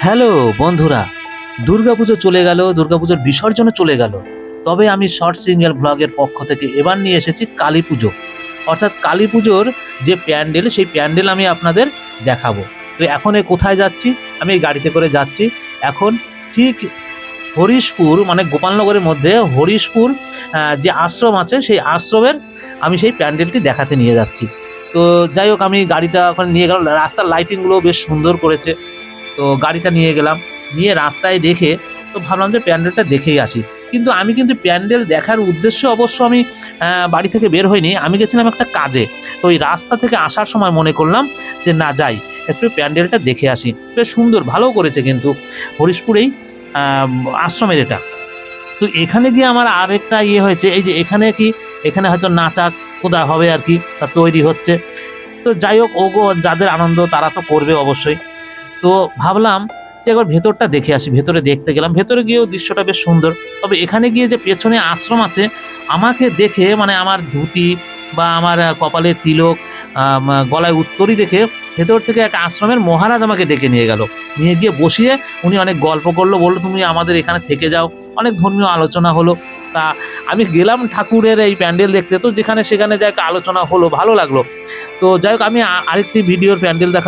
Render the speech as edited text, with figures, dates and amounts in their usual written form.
Hello বন্ধুরা, দুর্গাপুজো চলে গেল, দুর্গাপুজোর বিসর্জনও চলে গেল। তবে আমি শর্ট সিঙ্গেল ব্লগের পক্ষ থেকে এবার নিয়ে এসেছি কালী পুজো, অর্থাৎ কালী পুজোর যে প্যান্ডেল, সেই প্যান্ডেল আমি আপনাদের দেখাবো। তো এখন কোথায় যাচ্ছি? আমি এই গাড়িতে করে যাচ্ছি এখন ঠিক হরিশপুর, মানে গোপালনগরের মধ্যে হরিশপুর যে আশ্রম আছে, সেই আশ্রমের আমি সেই প্যান্ডেলটি দেখাতে নিয়ে যাচ্ছি। তো যাই হোক, আমি গাড়িটা ওখানে নিয়ে গেলাম। রাস্তার লাইটিংগুলো বেশ সুন্দর করেছে। তো গাড়িটা নিয়ে গেলাম, নিয়ে রাস্তায় রেখে তো ভাবলাম যে প্যান্ডেলটা দেখেই আসি। কিন্তু আমি প্যান্ডেল দেখার উদ্দেশ্যে অবশ্য আমি বাড়ি থেকে বের হইনি, আমি গেছিলাম একটা কাজে। তো ওই রাস্তা থেকে আসার সময় মনে করলাম যে না, যাই একটু প্যান্ডেলটা দেখে আসি। বেশ সুন্দর, ভালো করেছে কিন্তু হরিশপুরেই আশ্রমের এটা। তো এখানে গিয়ে আমার আরেকটা হয়েছে, এই যে এখানে হয়তো নাচা কোদা হবে আর কি, তা তৈরি হচ্ছে। তো যাই হোক, ওগো যাদের আনন্দ তারা তো করবে অবশ্যই। তো ভাবলাম যে একবার ভেতরটা দেখে আসি। ভেতরে দেখতে গেলাম, ভেতরে গিয়েও দৃশ্যটা বেশ সুন্দর। তবে এখানে গিয়ে যে পেছনে আশ্রম আছে, আমাকে দেখে মানে আমার ধুতি বা আমার কপালে তিলক, গলায় উত্তরী দেখে ভেতর থেকে একটা আশ্রমের মহারাজ আমাকে ডেকে নিয়ে গেল। নিয়ে গিয়ে বসিয়ে উনি অনেক গল্প করলো, বললো তুমি আমাদের এখানে থেকে যাও। অনেক ধর্মীয় আলোচনা হলো। তা আমি গেলাম ঠাকুরের এই প্যান্ডেল দেখতে, তো যেখানে সেখানে যাই আলোচনা হলো, ভালো লাগলো। তো যাই হোক, আমি আরেকটি ভিডিওর প্যান্ডেল দেখা